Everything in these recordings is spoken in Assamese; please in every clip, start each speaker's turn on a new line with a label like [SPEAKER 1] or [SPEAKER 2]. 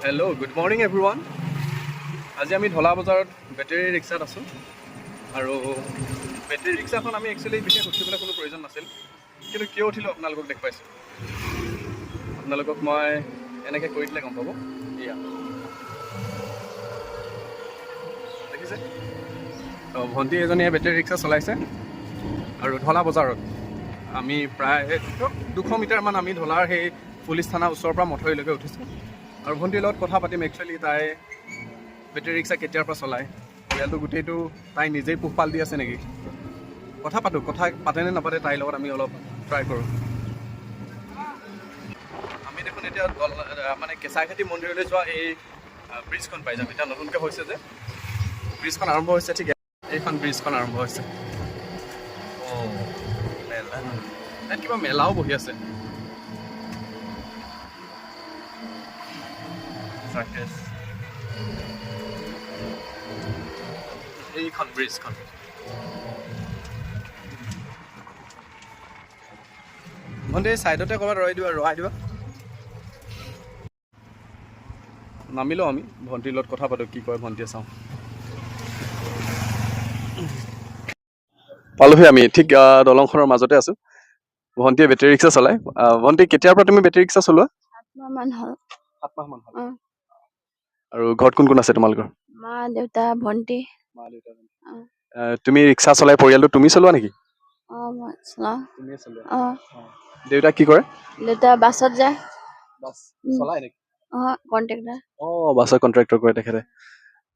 [SPEAKER 1] Hello, good morning everyone. আজি আমি ঢলা বজাৰত বেটাৰী ৰিক্সাত আছোঁ আৰু বেটাৰী ৰিক্সাখন আমি একচুৱেলি বিশেষ উঠিবলৈ কোনো প্ৰয়োজন নাছিল, কিন্তু কিয় উঠিলোঁ আপোনালোকক দেখুৱাইছোঁ। আপোনালোকক মই এনেকৈ কৰি দিলে গম পাব। এয়া দেখিছে, ভণ্টি এজনীয়ে বেটাৰী ৰিক্সা চলাইছে আৰু ঢলা বজাৰত আমি প্ৰায় 200 মিটাৰমান আমি ঢলাৰ সেই পুলিচ থানা ওচৰৰ পৰা মঠৰিলৈকে উঠিছোঁ আৰু ভণ্টিৰ লগত কথা পাতিম। একচুৱেলি তাই বেটাৰী ৰিক্সা কেতিয়াৰ পৰা চলায়, পৰিয়ালটো গোটেইটো তাই নিজেই পোহপাল দি আছে নেকি, কথা পাতোঁ। কথা পাতেনে নাপাতে তাইৰ লগত আমি অলপ ট্ৰাই কৰোঁ। আমি দেখোন এতিয়া মানে কেঁচাইখাতি মন্দিৰলৈ যোৱা এই ব্ৰিজখন পাই যাম। এতিয়া নতুনকৈ হৈছে যে ব্ৰিজখন আৰম্ভ হৈছে, ঠিক এইখন ব্ৰিজখন আৰম্ভ হৈছে। মেলা, ইয়াত কিবা মেলাও বহি আছে। এইখন ব্ৰিজখন ভণ্টি ছাইডতে ক'ৰবাত ৰহাই দিবা। নামিলোঁ আমি, ভণ্টিৰ লগত কথা পাতোঁ, কি কয় ভণ্টিয়ে চাওঁ। পালোহি আমি, ঠিক দলংখনৰ মাজতে আছোঁ। ভণ্টিয়ে বেটাৰী ৰিক্সা চলায়। ভণ্টি, কেতিয়াৰ পৰা তুমি বেটাৰী ৰিক্সা চলোৱা?
[SPEAKER 2] 7 মাহ হ'ল।
[SPEAKER 1] 7 মাহ মান হ'ল। আৰু ঘৰত কোন কোন আছে তোমালোকৰ?
[SPEAKER 2] মা, দেউতা, ভণ্টি।
[SPEAKER 1] তুমি ৰিক্সা চলাই পৰিয়ালটো তুমি চলোৱা নেকি?
[SPEAKER 2] মই চলাওঁ।
[SPEAKER 1] তুমিয়ে চলোৱা?
[SPEAKER 2] দেউতা
[SPEAKER 1] কি কৰে?
[SPEAKER 2] দেউতা বাছত যায়।
[SPEAKER 1] বাছ চলায় নেকি?
[SPEAKER 2] কণ্ট্ৰেক্টৰ।
[SPEAKER 1] বাছৰ কণ্ট্ৰেক্টৰ কৰে তেখেতে।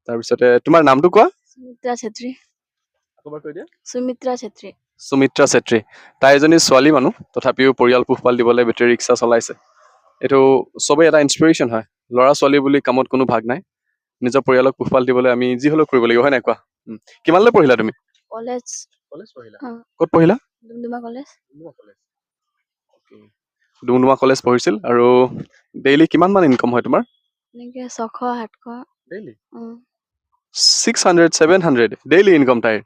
[SPEAKER 1] তাৰপিছতে তোমাৰ নামটো কোৱা?
[SPEAKER 2] সুমিত্ৰা ছেত্ৰী।
[SPEAKER 1] আকবাৰ কৈ দিয়া।
[SPEAKER 2] সুমিত্ৰা ছেত্ৰী।
[SPEAKER 1] সুমিত্ৰা ছেত্ৰী। তাই এজনী ছোৱালী মানুহ, তথাপিও পৰিয়াল পোহপাল দিবলৈ বেটাৰী ৰিক্সা চলাইছে। এইটো চবেই এটা ইনস্পিৰেশ্যন হয়। ল'ৰা ছোৱালী বুলি কামত কোনো ভাগ নাই, নিজৰ পৰিয়ালক পোহপাল দিবলৈ আমি যি হ'লেও কৰিব লাগিব, হয় নাই কোৱা? কিমানলৈ পঢ়িলা তুমি?
[SPEAKER 2] কলেজ
[SPEAKER 1] পঢ়িলা? ক'ত পঢ়িলা?
[SPEAKER 2] ডুমডুমা কলেজ।
[SPEAKER 1] ডুমডুমা কলেজ পঢ়িছিল। আৰু ডেইলি কিমান মান ইনকাম হয় তোমাৰ?
[SPEAKER 2] এনেকৈ 600-700
[SPEAKER 1] ডেইলি। 600-700 ডেইলি ইনকাম তাইৰ।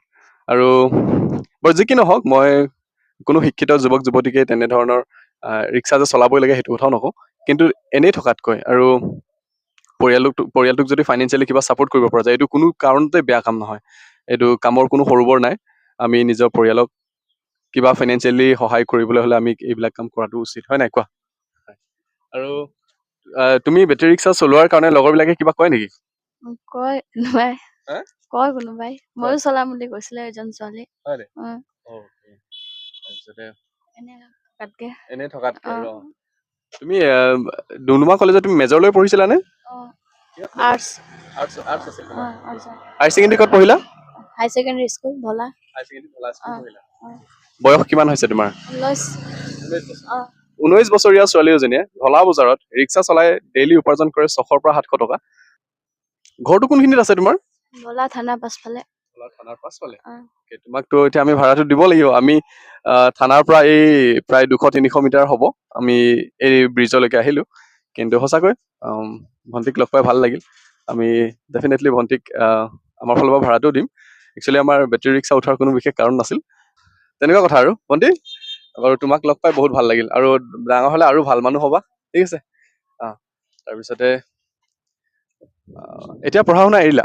[SPEAKER 1] আৰু বাৰু যি কি নহওক, মই কোনো শিক্ষিত যুৱক যুৱতীকে তেনেধৰণৰ ৰিক্সা যে চলাবই লাগে সেইটো কথাও নকওঁ, কিন্তু এনেই থকাতকৈ আৰু পৰিয়ালটোক যদি ফাইনেন্সিয়েলি কিবা ছাপোৰ্ট কৰিব পৰা যায়, এইটো কোনো কাৰণতে বেয়া কাম নহয়। এইটো কামৰ কোনো সৰু বৰ নাই। আমি নিজৰ পৰিয়ালক কিবা ফাইনেন্সিয়েলি সহায় কৰিবলৈ হ'লে আমি এইবিলাক কাম কৰাটো উচিত, হয় নাই কোৱা? আৰু তুমি বেটাৰী ৰিক্সা চলোৱাৰ কাৰণে লগৰবিলাকে কিবা কয় নেকি?
[SPEAKER 2] কয় কোনোবাই। ময়ো চলাম বুলি কৈছিলে এজন ছোৱালী।
[SPEAKER 1] এনে থকাতকে তুমি ডুমডুমা কলেজত তুমি মেজৰ লৈ পঢ়িছিলানে?
[SPEAKER 2] আৰ্টছ।
[SPEAKER 1] হায়াৰ ছেকেণ্ডেৰী ক'ত পঢ়িলা?
[SPEAKER 2] হাই ছেকেণ্ডেৰী স্কুল ঢলা।
[SPEAKER 1] বয়স কিমান হৈছে তোমাৰ? 19 বছৰীয়া ছোৱালী এজনীয়ে ঢলা বজাৰত ৰিক্সা চলাই ডেইলি উপাৰ্জন কৰে 600 পৰা 700 টকা। ঘৰটো কোনখিনিত আছে তোমাৰ?
[SPEAKER 2] ঢলা থানা পাছফালে।
[SPEAKER 1] থানাৰ পাছফালে? তোমাকতো এতিয়া আমি ভাড়াটো দিব লাগিব। আমি থানাৰ পৰা এই প্ৰায় 200-300 মিটাৰ হ'ব আমি এই ব্ৰিজলৈকে আহিলোঁ। কিন্তু সঁচাকৈ ভণ্টিক লগ পাই ভাল লাগিল। আমি ডেফিনেটলি ভণ্টিক আমাৰ ফালৰ পৰা ভাড়াটো দিম। একচুৱেলি আমাৰ বেটাৰী ৰিক্সা উঠাৰ কোনো বিশেষ কাৰণ নাছিল, তেনেকুৱা কথা। আৰু ভণ্টি, আৰু তোমাক লগ পাই বহুত ভাল লাগিল। আৰু ডাঙৰ হ'লে আৰু ভাল মানুহ হ'বা, ঠিক আছে? তাৰপিছতে এতিয়া পঢ়া শুনা এৰিলা?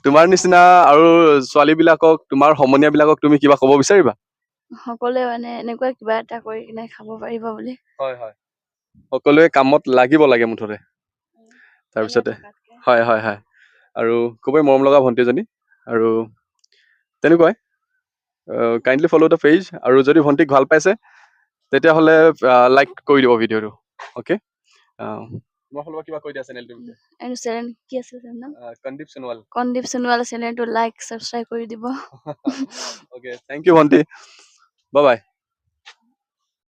[SPEAKER 1] তোমাৰ নিচিনা আৰু ছোৱালীবিলাকক, তোমাৰ সমনীয়াবিলাকক তুমি কিবা ক'ব বিচাৰিবা?
[SPEAKER 2] সকলোৱে মানে এনেকুৱা কিবা এটা কৰি কিনে খাব পাৰিব বুলি।
[SPEAKER 1] হয়। সকলোৱে কামত লাগিব লাগে মুঠতে। তাৰপিছতে হয়। আৰু খুবেই মৰম লগা ভণ্টি এজনী। আৰু তেনেকুৱাই কাইণ্ডলি ফ'ল' দ্য পেজ। আৰু যদি ভণ্টিক ভাল পাইছে তেতিয়াহ'লে লাইক কৰি দিব ভিডিঅ'টো। অ'কে, তোমাৰ ফালৰ পৰা কিবা কৈ দিয়া চেনেলটোৰ বিষয়ে।
[SPEAKER 2] চেনেল কি আছে নাম?
[SPEAKER 1] কন্দীপ
[SPEAKER 2] সোণোৱাল চেনেলটো লাইক ছাবস্ক্ৰাইব কৰি দিব।
[SPEAKER 1] অ'কে, থেংক ইউ ভণ্টি, বাই বাই।